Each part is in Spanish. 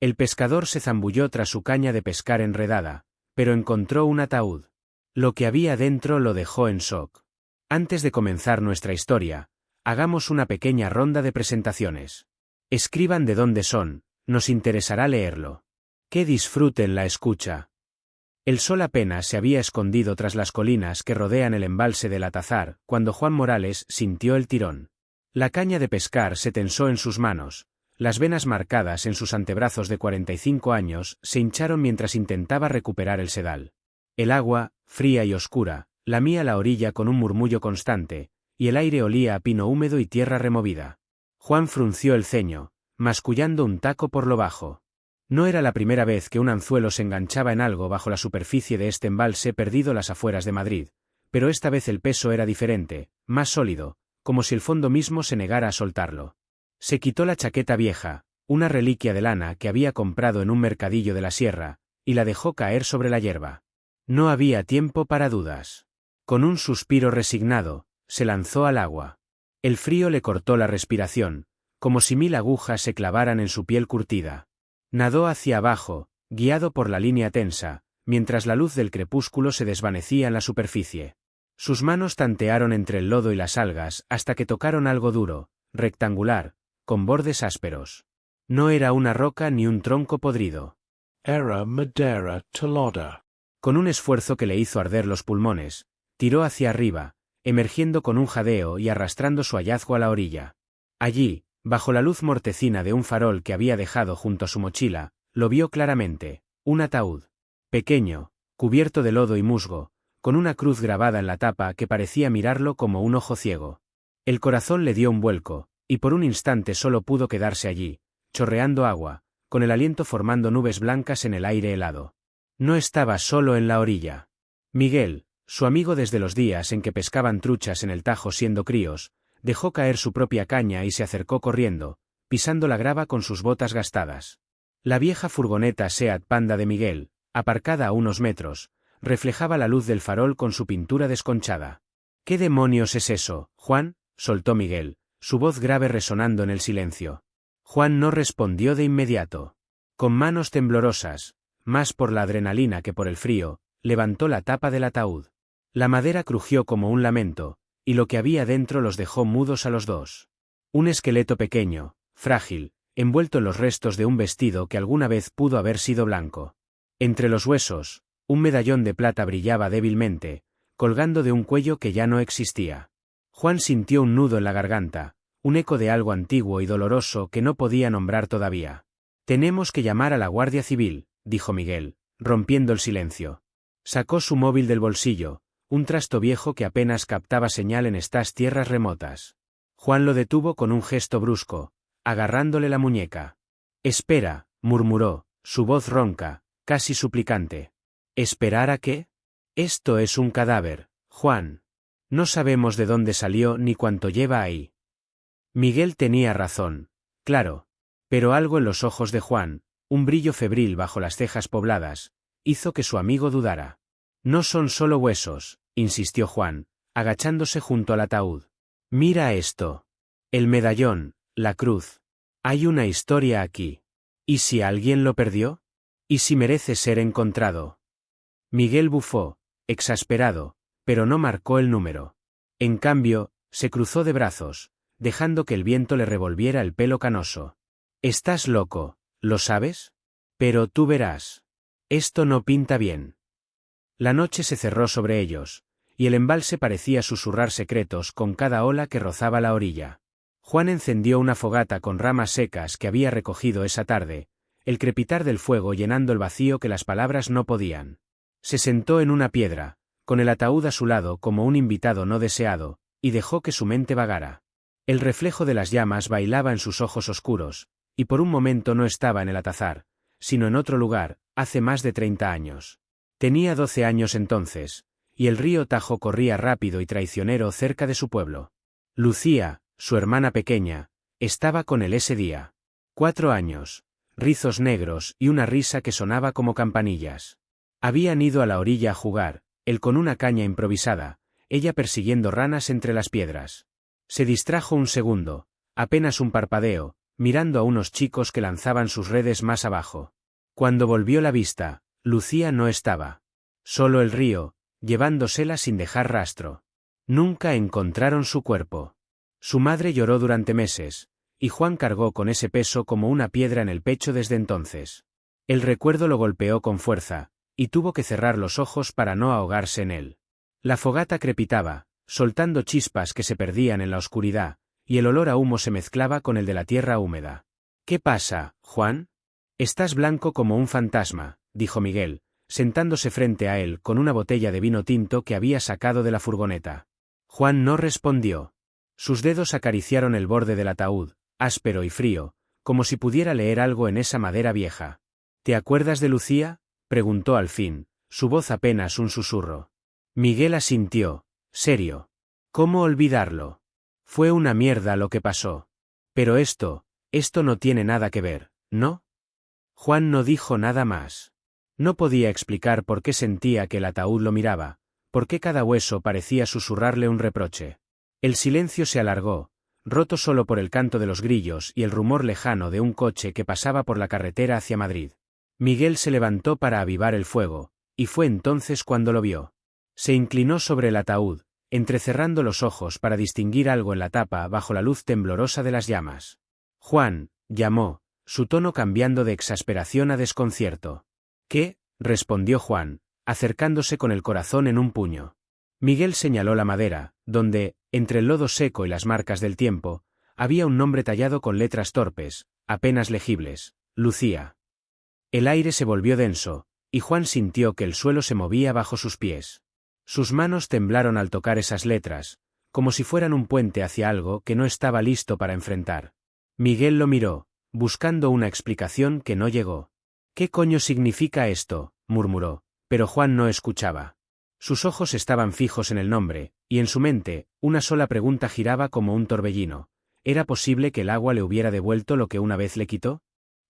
El pescador se zambulló tras su caña de pescar enredada, pero encontró un ataúd. Lo que había dentro lo dejó en shock. Antes de comenzar nuestra historia, hagamos una pequeña ronda de presentaciones. Escriban de dónde son, nos interesará leerlo. Que disfruten la escucha. El sol apenas se había escondido tras las colinas que rodean el embalse del Atazar, cuando Juan Morales sintió el tirón. La caña de pescar se tensó en sus manos, las venas marcadas en sus antebrazos de 45 años se hincharon mientras intentaba recuperar el sedal. El agua, fría y oscura, lamía la orilla con un murmullo constante, y el aire olía a pino húmedo y tierra removida. Juan frunció el ceño, mascullando un taco por lo bajo. No era la primera vez que un anzuelo se enganchaba en algo bajo la superficie de este embalse perdido a las afueras de Madrid, pero esta vez el peso era diferente, más sólido, como si el fondo mismo se negara a soltarlo. Se quitó la chaqueta vieja, una reliquia de lana que había comprado en un mercadillo de la sierra, y la dejó caer sobre la hierba. No había tiempo para dudas. Con un suspiro resignado, se lanzó al agua. El frío le cortó la respiración, como si 1000 agujas se clavaran en su piel curtida. Nadó hacia abajo, guiado por la línea tensa, mientras la luz del crepúsculo se desvanecía en la superficie. Sus manos tantearon entre el lodo y las algas hasta que tocaron algo duro, rectangular, con bordes ásperos. No era una roca ni un tronco podrido. Era madera tolosa. Con un esfuerzo que le hizo arder los pulmones, tiró hacia arriba, emergiendo con un jadeo y arrastrando su hallazgo a la orilla. Allí, bajo la luz mortecina de un farol que había dejado junto a su mochila, lo vio claramente, un ataúd. Pequeño, cubierto de lodo y musgo, con una cruz grabada en la tapa que parecía mirarlo como un ojo ciego. El corazón le dio un vuelco, y por un instante solo pudo quedarse allí, chorreando agua, con el aliento formando nubes blancas en el aire helado. No estaba solo en la orilla. Miguel, su amigo desde los días en que pescaban truchas en el Tajo siendo críos, dejó caer su propia caña y se acercó corriendo, pisando la grava con sus botas gastadas. La vieja furgoneta Seat Panda de Miguel, aparcada a unos metros, reflejaba la luz del farol con su pintura desconchada. ¿Qué demonios es eso, Juan?, soltó Miguel, su voz grave resonando en el silencio. Juan no respondió de inmediato. Con manos temblorosas, más por la adrenalina que por el frío, levantó la tapa del ataúd. La madera crujió como un lamento, y lo que había dentro los dejó mudos a los dos. Un esqueleto pequeño, frágil, envuelto en los restos de un vestido que alguna vez pudo haber sido blanco. Entre los huesos, un medallón de plata brillaba débilmente, colgando de un cuello que ya no existía. Juan sintió un nudo en la garganta, un eco de algo antiguo y doloroso que no podía nombrar todavía. «Tenemos que llamar a la Guardia Civil», dijo Miguel, rompiendo el silencio. Sacó su móvil del bolsillo, un trasto viejo que apenas captaba señal en estas tierras remotas. Juan lo detuvo con un gesto brusco, agarrándole la muñeca. «Espera», murmuró, su voz ronca, casi suplicante. «¿Esperar a qué? Esto es un cadáver, Juan. No sabemos de dónde salió ni cuánto lleva ahí». Miguel tenía razón, claro. Pero algo en los ojos de Juan, un brillo febril bajo las cejas pobladas, hizo que su amigo dudara. «No son solo huesos», insistió Juan, agachándose junto al ataúd. «Mira esto. El medallón, la cruz. Hay una historia aquí. ¿Y si alguien lo perdió? ¿Y si merece ser encontrado?» Miguel bufó, exasperado, pero no marcó el número. En cambio, se cruzó de brazos, dejando que el viento le revolviera el pelo canoso. «Estás loco, ¿lo sabes? Pero tú verás. Esto no pinta bien». La noche se cerró sobre ellos, y el embalse parecía susurrar secretos con cada ola que rozaba la orilla. Juan encendió una fogata con ramas secas que había recogido esa tarde, el crepitar del fuego llenando el vacío que las palabras no podían. Se sentó en una piedra, con el ataúd a su lado como un invitado no deseado, y dejó que su mente vagara. El reflejo de las llamas bailaba en sus ojos oscuros, y por un momento no estaba en el Atazar, sino en otro lugar, hace más de 30 años. Tenía 12 años entonces, y el río Tajo corría rápido y traicionero cerca de su pueblo. Lucía, su hermana pequeña, estaba con él ese día. 4 años, rizos negros y una risa que sonaba como campanillas. Habían ido a la orilla a jugar, él con una caña improvisada, ella persiguiendo ranas entre las piedras. Se distrajo un segundo, apenas un parpadeo, mirando a unos chicos que lanzaban sus redes más abajo. Cuando volvió la vista, Lucía no estaba. Solo el río, llevándosela sin dejar rastro. Nunca encontraron su cuerpo. Su madre lloró durante meses, y Juan cargó con ese peso como una piedra en el pecho desde entonces. El recuerdo lo golpeó con fuerza, y tuvo que cerrar los ojos para no ahogarse en él. La fogata crepitaba, soltando chispas que se perdían en la oscuridad, y el olor a humo se mezclaba con el de la tierra húmeda. «¿Qué pasa, Juan? Estás blanco como un fantasma», dijo Miguel, sentándose frente a él con una botella de vino tinto que había sacado de la furgoneta. Juan no respondió. Sus dedos acariciaron el borde del ataúd, áspero y frío, como si pudiera leer algo en esa madera vieja. «¿Te acuerdas de Lucía?», preguntó al fin, su voz apenas un susurro. Miguel asintió, serio. «¿Cómo olvidarlo? Fue una mierda lo que pasó. Pero esto no tiene nada que ver, ¿no?». Juan no dijo nada más. No podía explicar por qué sentía que el ataúd lo miraba, por qué cada hueso parecía susurrarle un reproche. El silencio se alargó, roto solo por el canto de los grillos y el rumor lejano de un coche que pasaba por la carretera hacia Madrid. Miguel se levantó para avivar el fuego, y fue entonces cuando lo vio. Se inclinó sobre el ataúd, entrecerrando los ojos para distinguir algo en la tapa bajo la luz temblorosa de las llamas. «Juan», llamó, su tono cambiando de exasperación a desconcierto. «¿Qué?», respondió Juan, acercándose con el corazón en un puño. Miguel señaló la madera, donde, entre el lodo seco y las marcas del tiempo, había un nombre tallado con letras torpes, apenas legibles: Lucía. El aire se volvió denso, y Juan sintió que el suelo se movía bajo sus pies. Sus manos temblaron al tocar esas letras, como si fueran un puente hacia algo que no estaba listo para enfrentar. Miguel lo miró, buscando una explicación que no llegó. «¿Qué coño significa esto?», murmuró, pero Juan no escuchaba. Sus ojos estaban fijos en el nombre, y en su mente, una sola pregunta giraba como un torbellino. ¿Era posible que el agua le hubiera devuelto lo que una vez le quitó?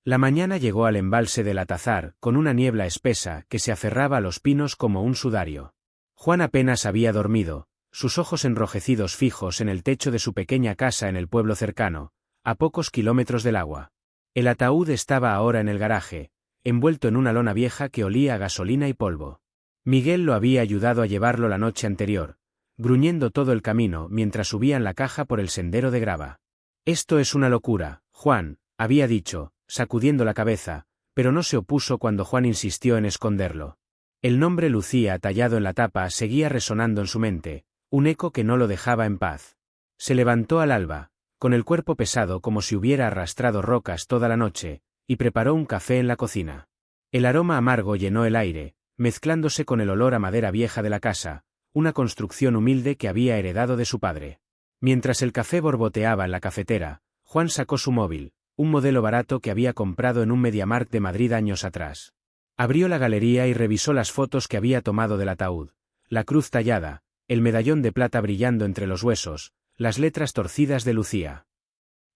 La mañana llegó al embalse del Atazar, con una niebla espesa que se aferraba a los pinos como un sudario. Juan apenas había dormido, sus ojos enrojecidos fijos en el techo de su pequeña casa en el pueblo cercano, a pocos kilómetros del agua. El ataúd estaba ahora en el garaje, envuelto en una lona vieja que olía a gasolina y polvo. Miguel lo había ayudado a llevarlo la noche anterior, gruñendo todo el camino mientras subían la caja por el sendero de grava. «Esto es una locura, Juan», había dicho, sacudiendo la cabeza, pero no se opuso cuando Juan insistió en esconderlo. El nombre Lucía tallado en la tapa seguía resonando en su mente, un eco que no lo dejaba en paz. Se levantó al alba, con el cuerpo pesado como si hubiera arrastrado rocas toda la noche, y preparó un café en la cocina. El aroma amargo llenó el aire, mezclándose con el olor a madera vieja de la casa, una construcción humilde que había heredado de su padre. Mientras el café borboteaba en la cafetera, Juan sacó su móvil, un modelo barato que había comprado en un MediaMarkt de Madrid años atrás. Abrió la galería y revisó las fotos que había tomado del ataúd, la cruz tallada, el medallón de plata brillando entre los huesos, las letras torcidas de Lucía.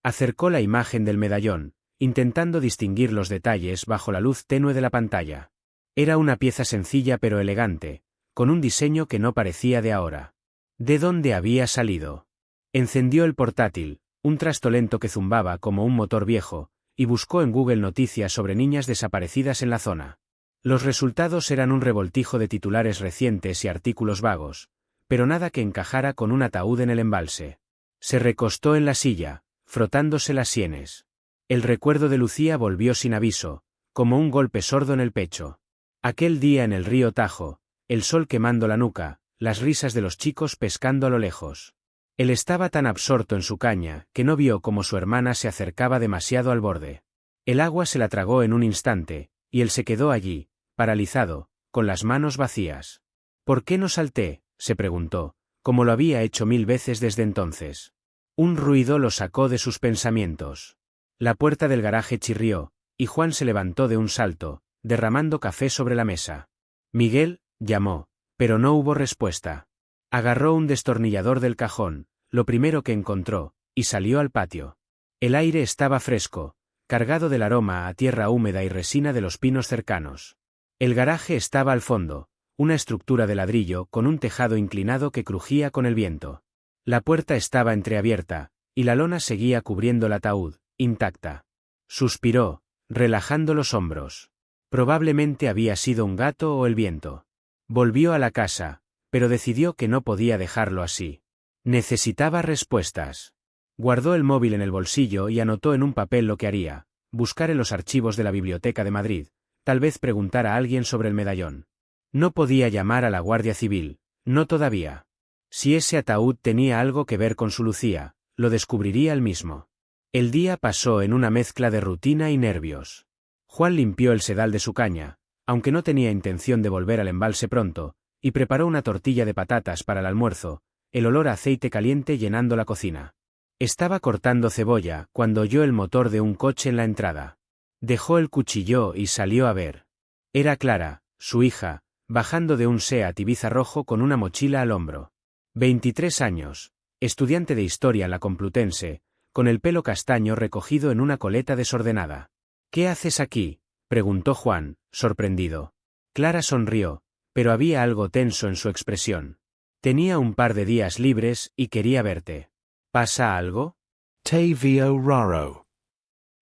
Acercó la imagen del medallón, intentando distinguir los detalles bajo la luz tenue de la pantalla. Era una pieza sencilla pero elegante, con un diseño que no parecía de ahora. ¿De dónde había salido? Encendió el portátil, un trasto lento que zumbaba como un motor viejo, y buscó en Google noticias sobre niñas desaparecidas en la zona. Los resultados eran un revoltijo de titulares recientes y artículos vagos, pero nada que encajara con un ataúd en el embalse. Se recostó en la silla, frotándose las sienes. El recuerdo de Lucía volvió sin aviso, como un golpe sordo en el pecho. Aquel día en el río Tajo, el sol quemando la nuca, las risas de los chicos pescando a lo lejos. Él estaba tan absorto en su caña que no vio cómo su hermana se acercaba demasiado al borde. El agua se la tragó en un instante, y él se quedó allí, paralizado, con las manos vacías. «¿Por qué no salté?», se preguntó, como lo había hecho 1000 veces desde entonces. Un ruido lo sacó de sus pensamientos. La puerta del garaje chirrió, y Juan se levantó de un salto, derramando café sobre la mesa. «Miguel», llamó, pero no hubo respuesta. Agarró un destornillador del cajón, lo primero que encontró, y salió al patio. El aire estaba fresco, cargado del aroma a tierra húmeda y resina de los pinos cercanos. El garaje estaba al fondo, una estructura de ladrillo con un tejado inclinado que crujía con el viento. La puerta estaba entreabierta, y la lona seguía cubriendo el ataúd, intacta. Suspiró, relajando los hombros. Probablemente había sido un gato o el viento. Volvió a la casa, pero decidió que no podía dejarlo así. Necesitaba respuestas. Guardó el móvil en el bolsillo y anotó en un papel lo que haría: buscar en los archivos de la Biblioteca de Madrid, tal vez preguntar a alguien sobre el medallón. No podía llamar a la Guardia Civil, no todavía. Si ese ataúd tenía algo que ver con su Lucía, lo descubriría él mismo. El día pasó en una mezcla de rutina y nervios. Juan limpió el sedal de su caña, aunque no tenía intención de volver al embalse pronto, y preparó una tortilla de patatas para el almuerzo, el olor a aceite caliente llenando la cocina. Estaba cortando cebolla cuando oyó el motor de un coche en la entrada. Dejó el cuchillo y salió a ver. Era Clara, su hija, bajando de un Seat Ibiza rojo con una mochila al hombro. 23 años, estudiante de historia en la Complutense, con el pelo castaño recogido en una coleta desordenada. ¿Qué haces aquí?, preguntó Juan, sorprendido. Clara sonrió, pero había algo tenso en su expresión. Tenía un par de días libres y quería verte. ¿Pasa algo? Te veo raro.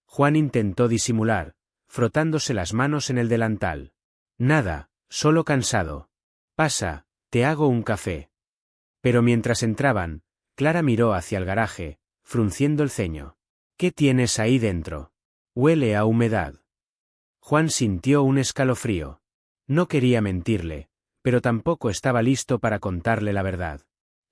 Juan intentó disimular, frotándose las manos en el delantal. Nada, solo cansado. Pasa, te hago un café. Pero mientras entraban, Clara miró hacia el garaje, frunciendo el ceño. ¿Qué tienes ahí dentro? Huele a humedad. Juan sintió un escalofrío. No quería mentirle, pero tampoco estaba listo para contarle la verdad.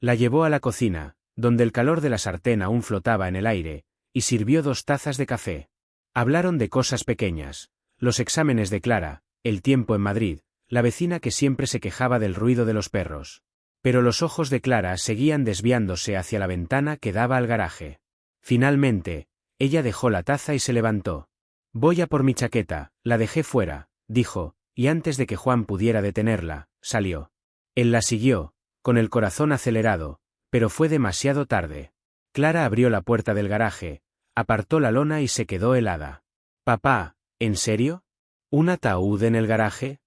La llevó a la cocina, donde el calor de la sartén aún flotaba en el aire, y sirvió 2 tazas de café. Hablaron de cosas pequeñas: los exámenes de Clara, el tiempo en Madrid, la vecina que siempre se quejaba del ruido de los perros. Pero los ojos de Clara seguían desviándose hacia la ventana que daba al garaje. Finalmente, ella dejó la taza y se levantó. Voy a por mi chaqueta, la dejé fuera, dijo, y antes de que Juan pudiera detenerla, salió. Él la siguió, con el corazón acelerado, pero fue demasiado tarde. Clara abrió la puerta del garaje, apartó la lona y se quedó helada. Papá, ¿en serio? ¿Un ataúd en el garaje?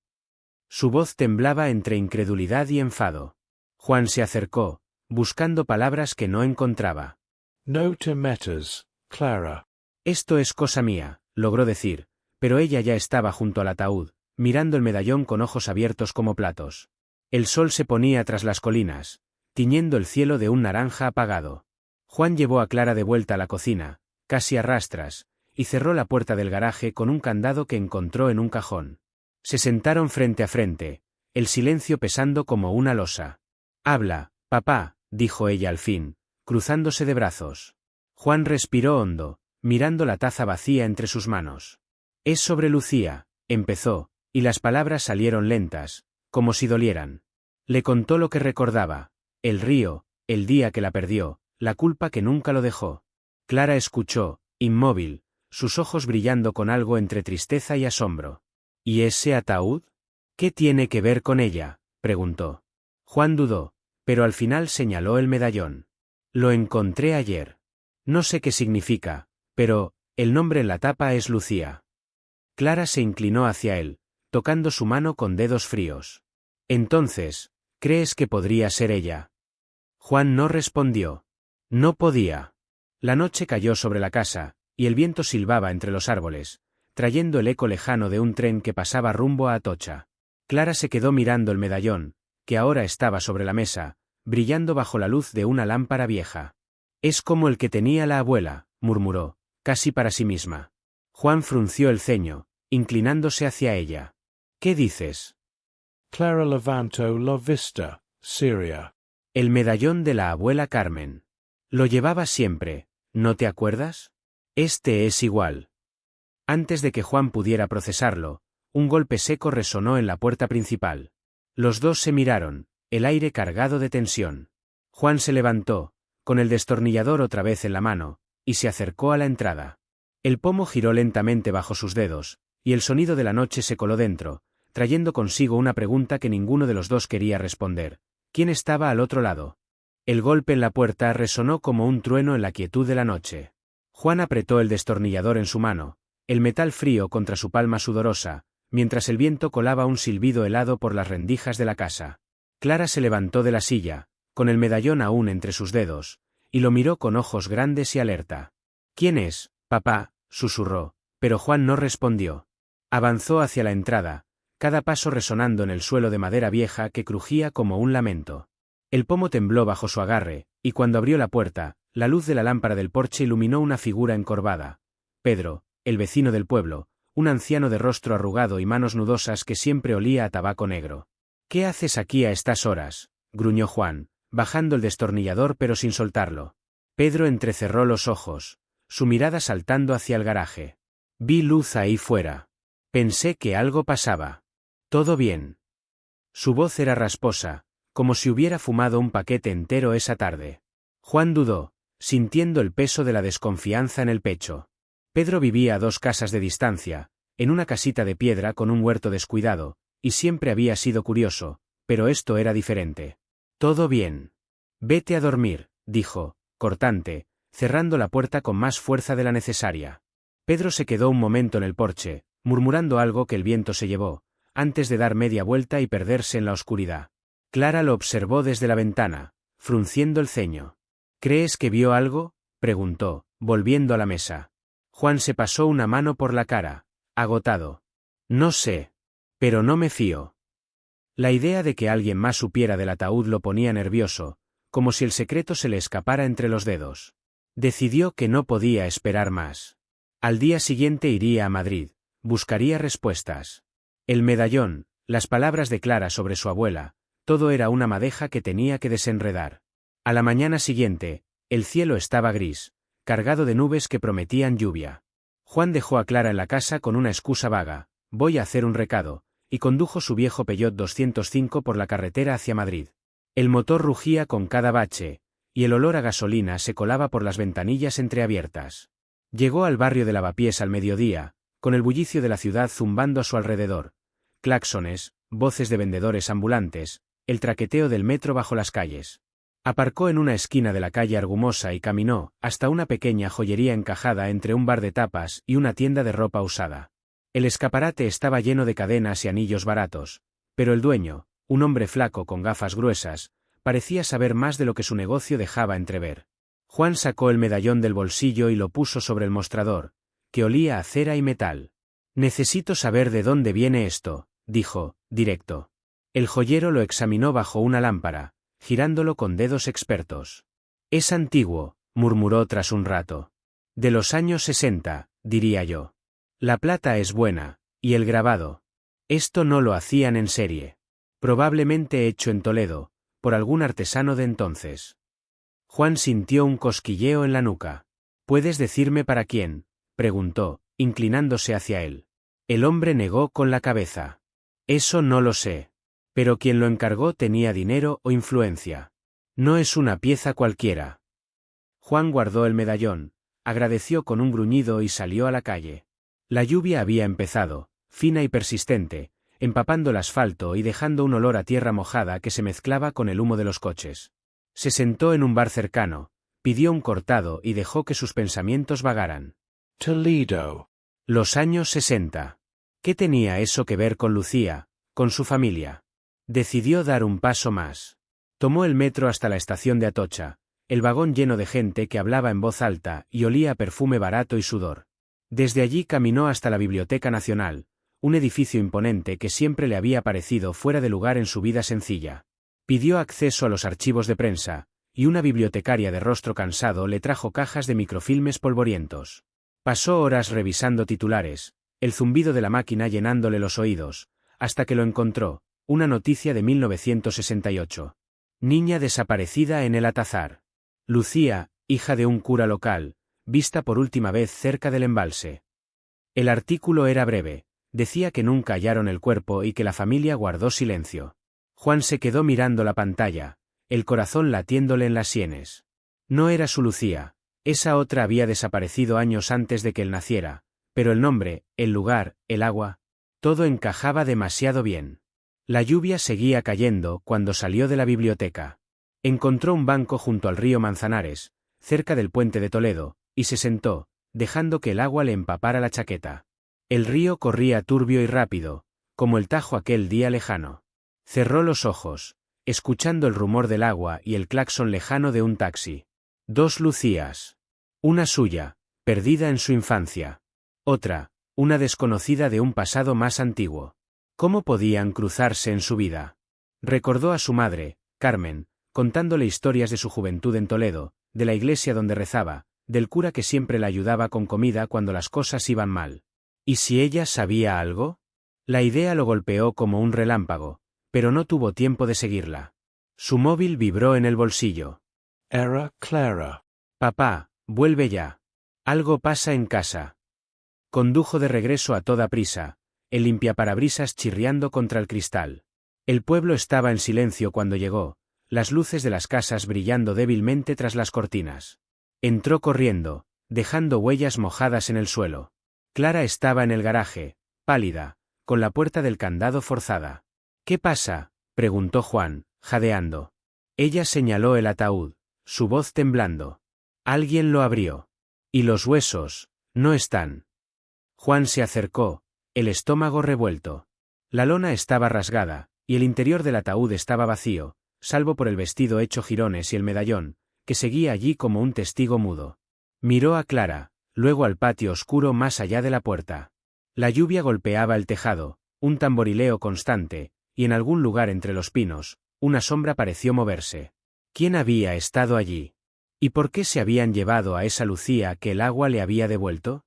Su voz temblaba entre incredulidad y enfado. Juan se acercó, buscando palabras que no encontraba. No te metas, Clara. Esto es cosa mía, logró decir, pero ella ya estaba junto al ataúd, mirando el medallón con ojos abiertos como platos. El sol se ponía tras las colinas, tiñendo el cielo de un naranja apagado. Juan llevó a Clara de vuelta a la cocina, casi a rastras, y cerró la puerta del garaje con un candado que encontró en un cajón. Se sentaron frente a frente, el silencio pesando como una losa. Habla, papá, dijo ella al fin, cruzándose de brazos. Juan respiró hondo, mirando la taza vacía entre sus manos. Es sobre Lucía, empezó, y las palabras salieron lentas, como si dolieran. Le contó lo que recordaba: el río, el día que la perdió, la culpa que nunca lo dejó. Clara escuchó, inmóvil, sus ojos brillando con algo entre tristeza y asombro. ¿Y ese ataúd? ¿Qué tiene que ver con ella?, preguntó. Juan dudó, pero al final señaló el medallón. Lo encontré ayer. No sé qué significa, pero el nombre en la tapa es Lucía. Clara se inclinó hacia él, tocando su mano con dedos fríos. Entonces, ¿crees que podría ser ella? Juan no respondió. No podía. La noche cayó sobre la casa, y el viento silbaba entre los árboles, trayendo el eco lejano de un tren que pasaba rumbo a Atocha. Clara se quedó mirando el medallón, que ahora estaba sobre la mesa, brillando bajo la luz de una lámpara vieja. Es como el que tenía la abuela, murmuró, casi para sí misma. Juan frunció el ceño, inclinándose hacia ella. ¿Qué dices? Clara levantó la vista, Siria. El medallón de la abuela Carmen. Lo llevaba siempre, ¿no te acuerdas? Este es igual. Antes de que Juan pudiera procesarlo, un golpe seco resonó en la puerta principal. Los dos se miraron, el aire cargado de tensión. Juan se levantó, con el destornillador otra vez en la mano, y se acercó a la entrada. El pomo giró lentamente bajo sus dedos, y el sonido de la noche se coló dentro, trayendo consigo una pregunta que ninguno de los dos quería responder. ¿Quién estaba al otro lado? El golpe en la puerta resonó como un trueno en la quietud de la noche. Juan apretó el destornillador en su mano, el metal frío contra su palma sudorosa, mientras el viento colaba un silbido helado por las rendijas de la casa. Clara se levantó de la silla, con el medallón aún entre sus dedos, y lo miró con ojos grandes y alerta. ¿Quién es?, Papá, susurró, pero Juan no respondió. Avanzó hacia la entrada, cada paso resonando en el suelo de madera vieja que crujía como un lamento. El pomo tembló bajo su agarre, y cuando abrió la puerta, la luz de la lámpara del porche iluminó una figura encorvada. Pedro, el vecino del pueblo, un anciano de rostro arrugado y manos nudosas que siempre olía a tabaco negro. «¿Qué haces aquí a estas horas?», gruñó Juan, bajando el destornillador pero sin soltarlo. Pedro entrecerró los ojos, su mirada saltando hacia el garaje. «Vi luz ahí fuera. Pensé que algo pasaba. ¿Todo bien?». Su voz era rasposa, como si hubiera fumado un paquete entero esa tarde. Juan dudó, sintiendo el peso de la desconfianza en el pecho. Pedro vivía a 2 casas de distancia, en una casita de piedra con un huerto descuidado, y siempre había sido curioso, pero esto era diferente. «Todo bien. Vete a dormir», dijo, cortante, cerrando la puerta con más fuerza de la necesaria. Pedro se quedó un momento en el porche, murmurando algo que el viento se llevó, antes de dar media vuelta y perderse en la oscuridad. Clara lo observó desde la ventana, frunciendo el ceño. «¿Crees que vio algo?», preguntó, volviendo a la mesa. Juan se pasó una mano por la cara, agotado. «No sé. Pero no me fío». La idea de que alguien más supiera del ataúd lo ponía nervioso, como si el secreto se le escapara entre los dedos. Decidió que no podía esperar más. Al día siguiente iría a Madrid, buscaría respuestas. El medallón, las palabras de Clara sobre su abuela, todo era una madeja que tenía que desenredar. A la mañana siguiente, el cielo estaba gris, cargado de nubes que prometían lluvia. Juan dejó a Clara en la casa con una excusa vaga: «Voy a hacer un recado», y condujo su viejo Peugeot 205 por la carretera hacia Madrid. El motor rugía con cada bache, y el olor a gasolina se colaba por las ventanillas entreabiertas. Llegó al barrio de Lavapiés al mediodía, con el bullicio de la ciudad zumbando a su alrededor. Claxones, voces de vendedores ambulantes, el traqueteo del metro bajo las calles. Aparcó en una esquina de la calle Argumosa y caminó hasta una pequeña joyería encajada entre un bar de tapas y una tienda de ropa usada. El escaparate estaba lleno de cadenas y anillos baratos, pero el dueño, un hombre flaco con gafas gruesas, parecía saber más de lo que su negocio dejaba entrever. Juan sacó el medallón del bolsillo y lo puso sobre el mostrador, que olía a cera y metal. «Necesito saber de dónde viene esto», dijo, directo. El joyero lo examinó bajo una lámpara, girándolo con dedos expertos. «Es antiguo», murmuró tras un rato. «De los años 60, diría yo. La plata es buena, y el grabado. Esto no lo hacían en serie. Probablemente hecho en Toledo, por algún artesano de entonces». Juan sintió un cosquilleo en la nuca. «¿Puedes decirme para quién?», preguntó, inclinándose hacia él. El hombre negó con la cabeza. «Eso no lo sé. Pero quien lo encargó tenía dinero o influencia. No es una pieza cualquiera». Juan guardó el medallón, agradeció con un gruñido y salió a la calle. La lluvia había empezado, fina y persistente, empapando el asfalto y dejando un olor a tierra mojada que se mezclaba con el humo de los coches. Se sentó en un bar cercano, pidió un cortado y dejó que sus pensamientos vagaran. Toledo. Los años 60. ¿Qué tenía eso que ver con Lucía, con su familia? Decidió dar un paso más. Tomó el metro hasta la estación de Atocha, el vagón lleno de gente que hablaba en voz alta y olía a perfume barato y sudor. Desde allí caminó hasta la Biblioteca Nacional, un edificio imponente que siempre le había parecido fuera de lugar en su vida sencilla. Pidió acceso a los archivos de prensa, y una bibliotecaria de rostro cansado le trajo cajas de microfilmes polvorientos. Pasó horas revisando titulares, el zumbido de la máquina llenándole los oídos, hasta que lo encontró, una noticia de 1968. Niña desaparecida en el Atazar. Lucía, hija de un cura local, vista por última vez cerca del embalse. El artículo era breve, decía que nunca hallaron el cuerpo y que la familia guardó silencio. Juan se quedó mirando la pantalla, el corazón latiéndole en las sienes. No era su Lucía, esa otra había desaparecido años antes de que él naciera, pero el nombre, el lugar, el agua, todo encajaba demasiado bien. La lluvia seguía cayendo cuando salió de la biblioteca. Encontró un banco junto al río Manzanares, cerca del puente de Toledo, y se sentó, dejando que el agua le empapara la chaqueta. El río corría turbio y rápido, como el Tajo aquel día lejano. Cerró los ojos, escuchando el rumor del agua y el claxon lejano de un taxi. 2 Lucías. Una suya, perdida en su infancia. Otra, una desconocida de un pasado más antiguo. ¿Cómo podían cruzarse en su vida? Recordó a su madre, Carmen, contándole historias de su juventud en Toledo, de la iglesia donde rezaba, del cura que siempre la ayudaba con comida cuando las cosas iban mal. ¿Y si ella sabía algo? La idea lo golpeó como un relámpago, pero no tuvo tiempo de seguirla. Su móvil vibró en el bolsillo. Era Clara. Papá, vuelve ya. Algo pasa en casa. Condujo de regreso a toda prisa, el limpiaparabrisas chirriando contra el cristal. El pueblo estaba en silencio cuando llegó, las luces de las casas brillando débilmente tras las cortinas. Entró corriendo, dejando huellas mojadas en el suelo. Clara estaba en el garaje, pálida, con la puerta del candado forzada. ¿Qué pasa?, preguntó Juan, jadeando. Ella señaló el ataúd, su voz temblando. Alguien lo abrió. Y los huesos, no están. Juan se acercó, el estómago revuelto. La lona estaba rasgada, y el interior del ataúd estaba vacío, salvo por el vestido hecho jirones y el medallón, que seguía allí como un testigo mudo. Miró a Clara, luego al patio oscuro más allá de la puerta. La lluvia golpeaba el tejado, un tamborileo constante, y en algún lugar entre los pinos, una sombra pareció moverse. ¿Quién había estado allí? ¿Y por qué se habían llevado a esa Lucía que el agua le había devuelto?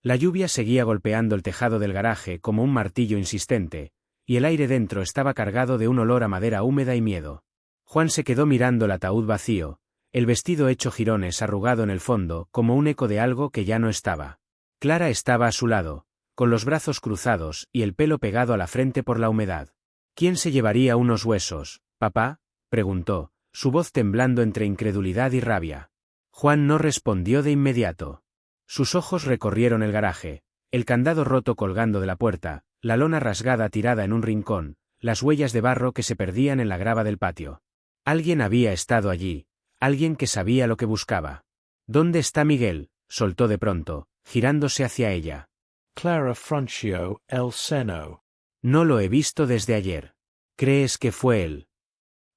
La lluvia seguía golpeando el tejado del garaje como un martillo insistente, y el aire dentro estaba cargado de un olor a madera húmeda y miedo. Juan se quedó mirando el ataúd vacío, el vestido hecho jirones arrugado en el fondo como un eco de algo que ya no estaba. Clara estaba a su lado, con los brazos cruzados y el pelo pegado a la frente por la humedad. ¿Quién se llevaría unos huesos, papá?, preguntó, su voz temblando entre incredulidad y rabia. Juan no respondió de inmediato. Sus ojos recorrieron el garaje, el candado roto colgando de la puerta, la lona rasgada tirada en un rincón, las huellas de barro que se perdían en la grava del patio. Alguien había estado allí, alguien que sabía lo que buscaba. ¿Dónde está Miguel?, soltó de pronto, girándose hacia ella. Clara frunció el seno. No lo he visto desde ayer. ¿Crees que fue él?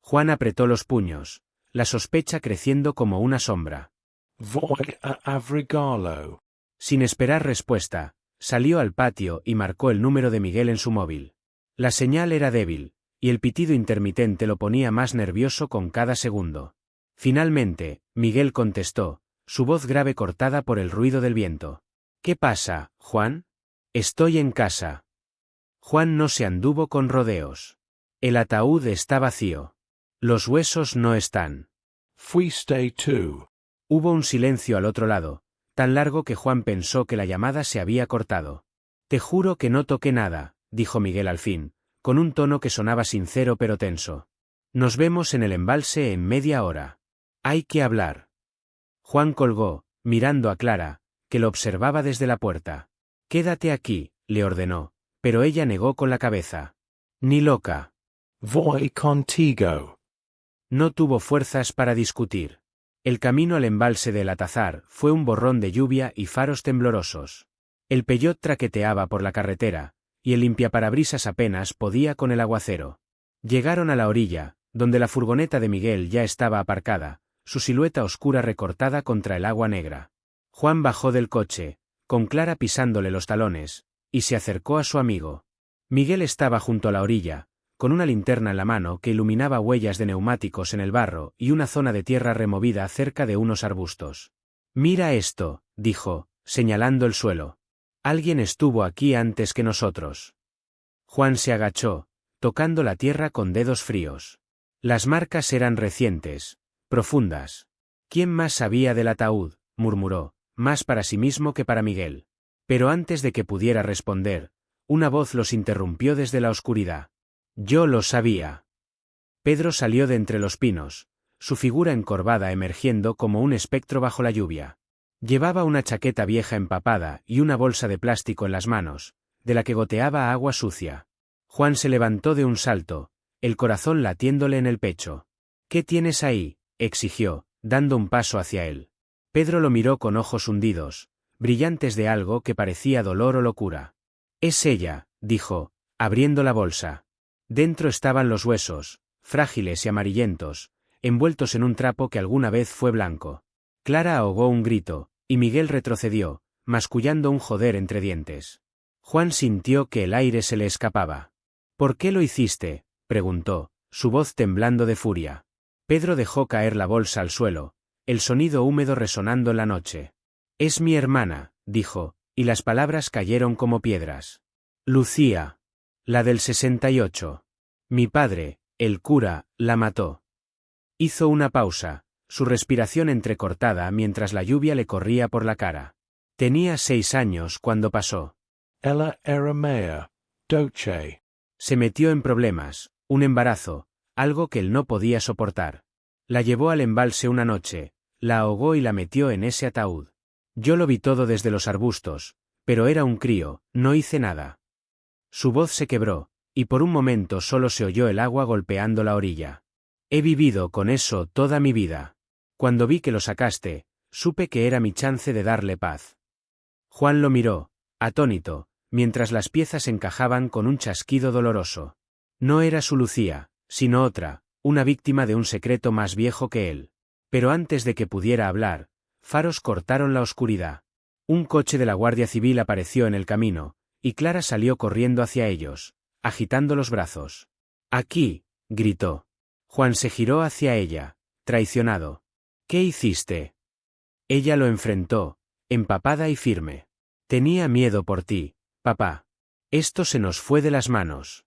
Juan apretó los puños, la sospecha creciendo como una sombra. Voy a averiguarlo. Sin esperar respuesta, salió al patio y marcó el número de Miguel en su móvil. La señal era débil, y el pitido intermitente lo ponía más nervioso con cada segundo. Finalmente, Miguel contestó, su voz grave cortada por el ruido del viento. ¿Qué pasa, Juan? Estoy en casa. Juan no se anduvo con rodeos. El ataúd está vacío. Los huesos no están. Fuiste tú. Hubo un silencio al otro lado, tan largo que Juan pensó que la llamada se había cortado. Te juro que no toqué nada, dijo Miguel al fin, con un tono que sonaba sincero pero tenso. Nos vemos en el embalse en media hora. Hay que hablar. Juan colgó, mirando a Clara, que lo observaba desde la puerta. Quédate aquí, le ordenó, pero ella negó con la cabeza. Ni loca. Voy contigo. No tuvo fuerzas para discutir. El camino al embalse del Atazar fue un borrón de lluvia y faros temblorosos. El Peugeot traqueteaba por la carretera, y el limpiaparabrisas apenas podía con el aguacero. Llegaron a la orilla, donde la furgoneta de Miguel ya estaba aparcada, su silueta oscura recortada contra el agua negra. Juan bajó del coche, con Clara pisándole los talones, y se acercó a su amigo. Miguel estaba junto a la orilla, con una linterna en la mano que iluminaba huellas de neumáticos en el barro y una zona de tierra removida cerca de unos arbustos. Mira esto, dijo, señalando el suelo. Alguien estuvo aquí antes que nosotros. Juan se agachó, tocando la tierra con dedos fríos. Las marcas eran recientes, profundas. ¿Quién más sabía del ataúd?, murmuró, más para sí mismo que para Miguel. Pero antes de que pudiera responder, una voz los interrumpió desde la oscuridad. Yo lo sabía. Pedro salió de entre los pinos, su figura encorvada emergiendo como un espectro bajo la lluvia. Llevaba una chaqueta vieja empapada y una bolsa de plástico en las manos, de la que goteaba agua sucia. Juan se levantó de un salto, el corazón latiéndole en el pecho. ¿Qué tienes ahí?, exigió, dando un paso hacia él. Pedro lo miró con ojos hundidos, brillantes de algo que parecía dolor o locura. Es ella, dijo, abriendo la bolsa. Dentro estaban los huesos, frágiles y amarillentos, envueltos en un trapo que alguna vez fue blanco. Clara ahogó un grito, y Miguel retrocedió, mascullando un joder entre dientes. Juan sintió que el aire se le escapaba. ¿Por qué lo hiciste?, preguntó, su voz temblando de furia. Pedro dejó caer la bolsa al suelo, el sonido húmedo resonando en la noche. «Es mi hermana», dijo, y las palabras cayeron como piedras. «Lucía. La del 68. Mi padre, el cura, la mató». Hizo una pausa, su respiración entrecortada mientras la lluvia le corría por la cara. Tenía 6 años cuando pasó. Ella era mea, doce. Se metió en problemas, un embarazo, algo que él no podía soportar. La llevó al embalse una noche, la ahogó y la metió en ese ataúd. Yo lo vi todo desde los arbustos, pero era un crío, no hice nada. Su voz se quebró, y por un momento solo se oyó el agua golpeando la orilla. He vivido con eso toda mi vida. Cuando vi que lo sacaste, supe que era mi chance de darle paz. Juan lo miró, atónito, mientras las piezas encajaban con un chasquido doloroso. No era su Lucía, sino otra, una víctima de un secreto más viejo que él. Pero antes de que pudiera hablar, faros cortaron la oscuridad. Un coche de la Guardia Civil apareció en el camino, y Clara salió corriendo hacia ellos, agitando los brazos. «Aquí», gritó. Juan se giró hacia ella, traicionado. «¿Qué hiciste?» Ella lo enfrentó, empapada y firme. «Tenía miedo por ti, papá. Esto se nos fue de las manos».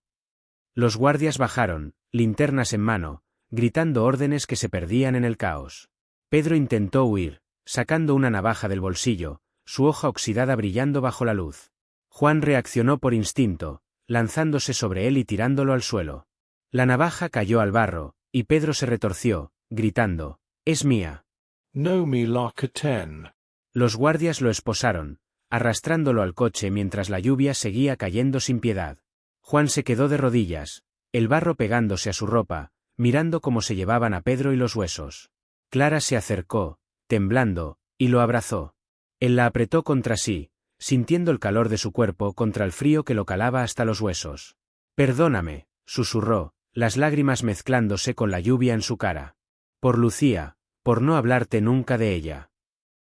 Los guardias bajaron, linternas en mano, gritando órdenes que se perdían en el caos. Pedro intentó huir, sacando una navaja del bolsillo, su hoja oxidada brillando bajo la luz. Juan reaccionó por instinto, lanzándose sobre él y tirándolo al suelo. La navaja cayó al barro, y Pedro se retorció, gritando: «¡Es mía!». No me la quiten. Los guardias lo esposaron, arrastrándolo al coche mientras la lluvia seguía cayendo sin piedad. Juan se quedó de rodillas, el barro pegándose a su ropa, mirando cómo se llevaban a Pedro y los huesos. Clara se acercó, temblando, y lo abrazó. Él la apretó contra sí, sintiendo el calor de su cuerpo contra el frío que lo calaba hasta los huesos. «Perdóname», susurró, las lágrimas mezclándose con la lluvia en su cara. «Por Lucía, por no hablarte nunca de ella».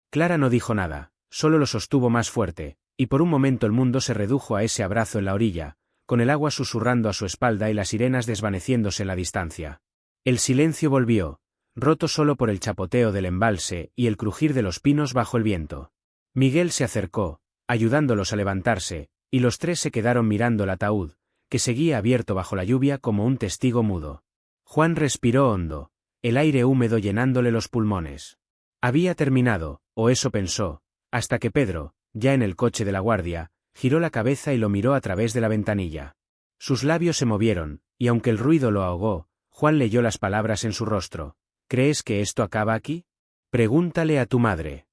Clara no dijo nada, solo lo sostuvo más fuerte, y por un momento el mundo se redujo a ese abrazo en la orilla, con el agua susurrando a su espalda y las sirenas desvaneciéndose en la distancia. El silencio volvió, roto solo por el chapoteo del embalse y el crujir de los pinos bajo el viento. Miguel se acercó, ayudándolos a levantarse, y los tres se quedaron mirando el ataúd, que seguía abierto bajo la lluvia como un testigo mudo. Juan respiró hondo, el aire húmedo llenándole los pulmones. Había terminado, o eso pensó, hasta que Pedro, ya en el coche de la guardia, giró la cabeza y lo miró a través de la ventanilla. Sus labios se movieron, y aunque el ruido lo ahogó, Juan leyó las palabras en su rostro. «¿Crees que esto acaba aquí? Pregúntale a tu madre».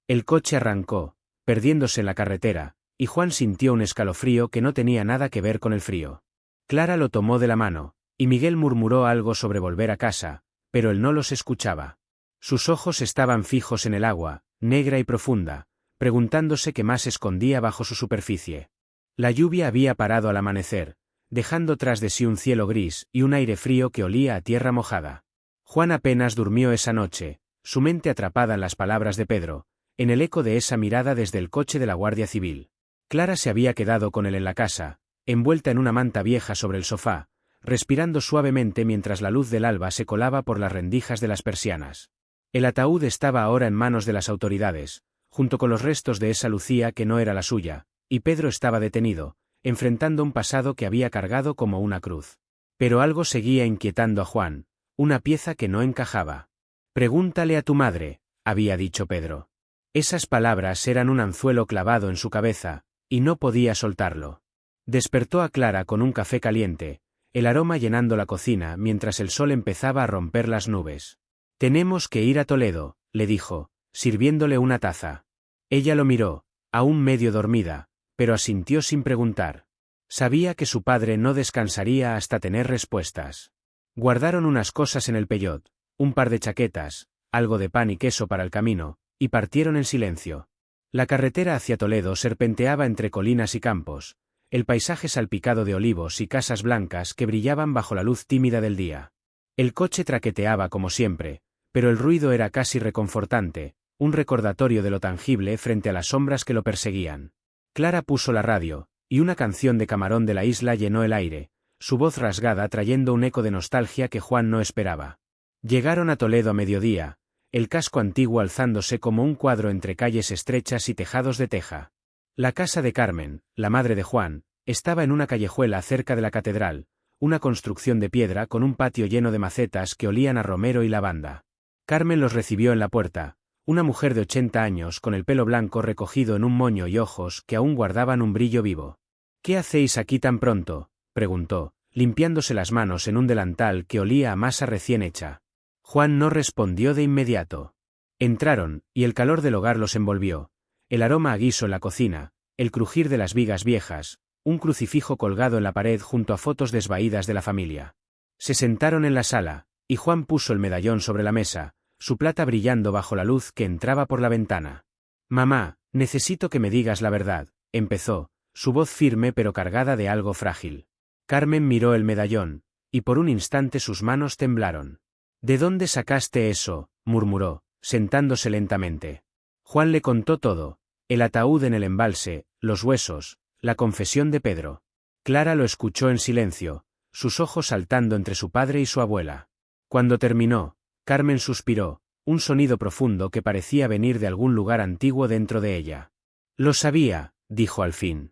El coche arrancó, perdiéndose en la carretera, y Juan sintió un escalofrío que no tenía nada que ver con el frío. Clara lo tomó de la mano, y Miguel murmuró algo sobre volver a casa, pero él no los escuchaba. Sus ojos estaban fijos en el agua, negra y profunda, preguntándose qué más escondía bajo su superficie. La lluvia había parado al amanecer, dejando tras de sí un cielo gris y un aire frío que olía a tierra mojada. Juan apenas durmió esa noche, su mente atrapada en las palabras de Pedro, en el eco de esa mirada desde el coche de la Guardia Civil. Clara se había quedado con él en la casa, envuelta en una manta vieja sobre el sofá, respirando suavemente mientras la luz del alba se colaba por las rendijas de las persianas. El ataúd estaba ahora en manos de las autoridades, junto con los restos de esa Lucía que no era la suya, y Pedro estaba detenido, enfrentando un pasado que había cargado como una cruz. Pero algo seguía inquietando a Juan, una pieza que no encajaba. «Pregúntale a tu madre», había dicho Pedro. Esas palabras eran un anzuelo clavado en su cabeza, y no podía soltarlo. Despertó a Clara con un café caliente, el aroma llenando la cocina mientras el sol empezaba a romper las nubes. «Tenemos que ir a Toledo», le dijo, sirviéndole una taza. Ella lo miró, aún medio dormida, pero asintió sin preguntar. Sabía que su padre no descansaría hasta tener respuestas. Guardaron unas cosas en el peyot, un par de chaquetas, algo de pan y queso para el camino, y partieron en silencio. La carretera hacia Toledo serpenteaba entre colinas y campos, el paisaje salpicado de olivos y casas blancas que brillaban bajo la luz tímida del día. El coche traqueteaba como siempre, pero el ruido era casi reconfortante, un recordatorio de lo tangible frente a las sombras que lo perseguían. Clara puso la radio, y una canción de Camarón de la Isla llenó el aire, su voz rasgada trayendo un eco de nostalgia que Juan no esperaba. Llegaron a Toledo a mediodía, el casco antiguo alzándose como un cuadro entre calles estrechas y tejados de teja. La casa de Carmen, la madre de Juan, estaba en una callejuela cerca de la catedral, una construcción de piedra con un patio lleno de macetas que olían a romero y lavanda. Carmen los recibió en la puerta, una mujer de 80 años con el pelo blanco recogido en un moño y ojos que aún guardaban un brillo vivo. «¿Qué hacéis aquí tan pronto?», preguntó, limpiándose las manos en un delantal que olía a masa recién hecha. Juan no respondió de inmediato. Entraron, y el calor del hogar los envolvió. El aroma a guiso en la cocina, el crujir de las vigas viejas, un crucifijo colgado en la pared junto a fotos desvaídas de la familia. Se sentaron en la sala, y Juan puso el medallón sobre la mesa, su plata brillando bajo la luz que entraba por la ventana. «Mamá, necesito que me digas la verdad», empezó, su voz firme pero cargada de algo frágil. Carmen miró el medallón, y por un instante sus manos temblaron. «¿De dónde sacaste eso?», murmuró, sentándose lentamente. Juan le contó todo, el ataúd en el embalse, los huesos, la confesión de Pedro. Clara lo escuchó en silencio, sus ojos saltando entre su padre y su abuela. Cuando terminó, Carmen suspiró, un sonido profundo que parecía venir de algún lugar antiguo dentro de ella. «Lo sabía», dijo al fin.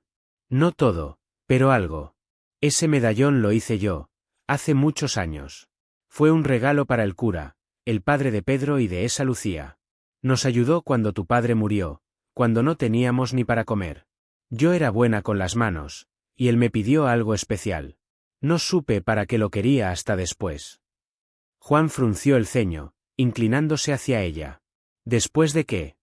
«No todo, pero algo. Ese medallón lo hice yo, hace muchos años. Fue un regalo para el cura, el padre de Pedro y de esa Lucía. Nos ayudó cuando tu padre murió, cuando no teníamos ni para comer. Yo era buena con las manos, y él me pidió algo especial. No supe para qué lo quería hasta después». Juan frunció el ceño, inclinándose hacia ella. «¿Después de qué?».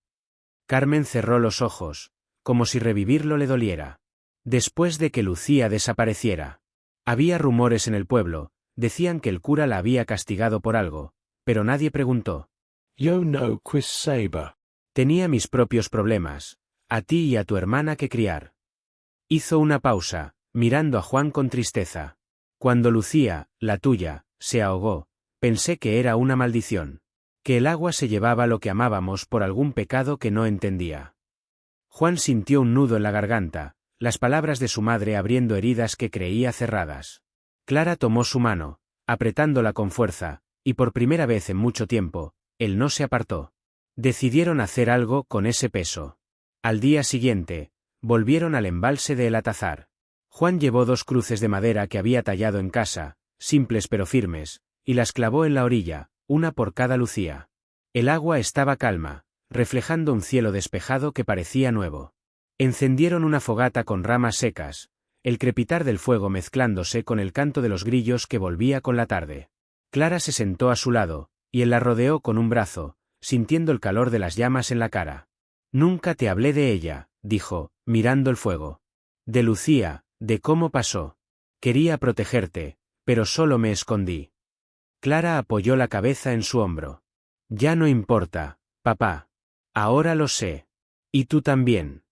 Carmen cerró los ojos, como si revivirlo le doliera. «Después de que Lucía desapareciera. Había rumores en el pueblo, decían que el cura la había castigado por algo, pero nadie preguntó. Yo no quis saber. Tenía mis propios problemas, a ti y a tu hermana que criar». Hizo una pausa, mirando a Juan con tristeza. «Cuando Lucía, la tuya, se ahogó, pensé que era una maldición. Que el agua se llevaba lo que amábamos por algún pecado que no entendía». Juan sintió un nudo en la garganta, las palabras de su madre abriendo heridas que creía cerradas. Clara tomó su mano, apretándola con fuerza, y por primera vez en mucho tiempo, él no se apartó. Decidieron hacer algo con ese peso. Al día siguiente, volvieron al embalse de El Atazar. Juan llevó 2 cruces de madera que había tallado en casa, simples pero firmes, y las clavó en la orilla, una por cada Lucía. El agua estaba calma, reflejando un cielo despejado que parecía nuevo. Encendieron una fogata con ramas secas, el crepitar del fuego mezclándose con el canto de los grillos que volvía con la tarde. Clara se sentó a su lado, y él la rodeó con un brazo, sintiendo el calor de las llamas en la cara. «Nunca te hablé de ella», dijo, mirando el fuego. «De Lucía, de cómo pasó. Quería protegerte, pero solo me escondí». Clara apoyó la cabeza en su hombro. «Ya no importa, papá. Ahora lo sé. Y tú también».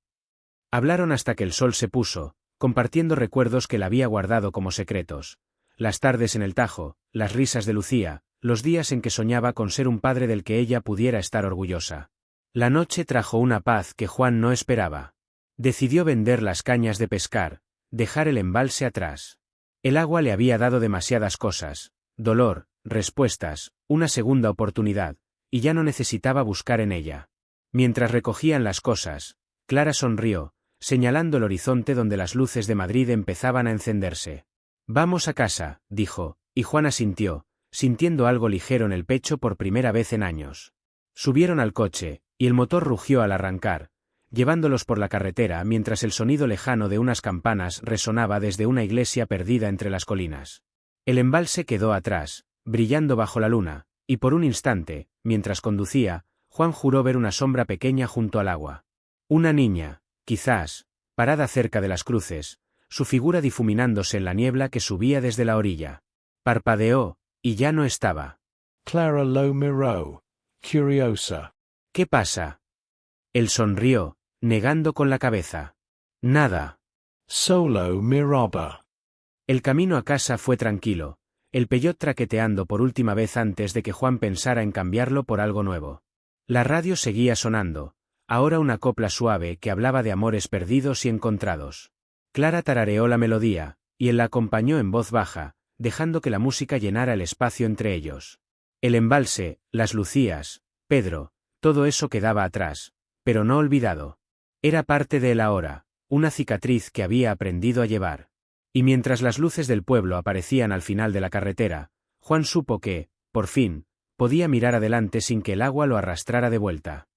Hablaron hasta que el sol se puso, compartiendo recuerdos que la había guardado como secretos. Las tardes en el Tajo, las risas de Lucía, los días en que soñaba con ser un padre del que ella pudiera estar orgullosa. La noche trajo una paz que Juan no esperaba. Decidió vender las cañas de pescar, dejar el embalse atrás. El agua le había dado demasiadas cosas, dolor, respuestas, una segunda oportunidad, y ya no necesitaba buscar en ella. Mientras recogían las cosas, Clara sonrió, señalando el horizonte donde las luces de Madrid empezaban a encenderse. «Vamos a casa», dijo, y Juan asintió, sintiendo algo ligero en el pecho por primera vez en años. Subieron al coche, y el motor rugió al arrancar, llevándolos por la carretera mientras el sonido lejano de unas campanas resonaba desde una iglesia perdida entre las colinas. El embalse quedó atrás, brillando bajo la luna, y por un instante, mientras conducía, Juan juró ver una sombra pequeña junto al agua. Una niña, quizás, parada cerca de las cruces, su figura difuminándose en la niebla que subía desde la orilla. Parpadeó, y ya no estaba. Clara lo miró, curiosa. «¿Qué pasa?». Él sonrió, negando con la cabeza. «Nada». Solo miraba. El camino a casa fue tranquilo, el Peugeot traqueteando por última vez antes de que Juan pensara en cambiarlo por algo nuevo. La radio seguía sonando, ahora una copla suave que hablaba de amores perdidos y encontrados. Clara tarareó la melodía, y él la acompañó en voz baja, dejando que la música llenara el espacio entre ellos. El embalse, las Lucías, Pedro, todo eso quedaba atrás, pero no olvidado. Era parte de él ahora, una cicatriz que había aprendido a llevar. Y mientras las luces del pueblo aparecían al final de la carretera, Juan supo que, por fin, podía mirar adelante sin que el agua lo arrastrara de vuelta.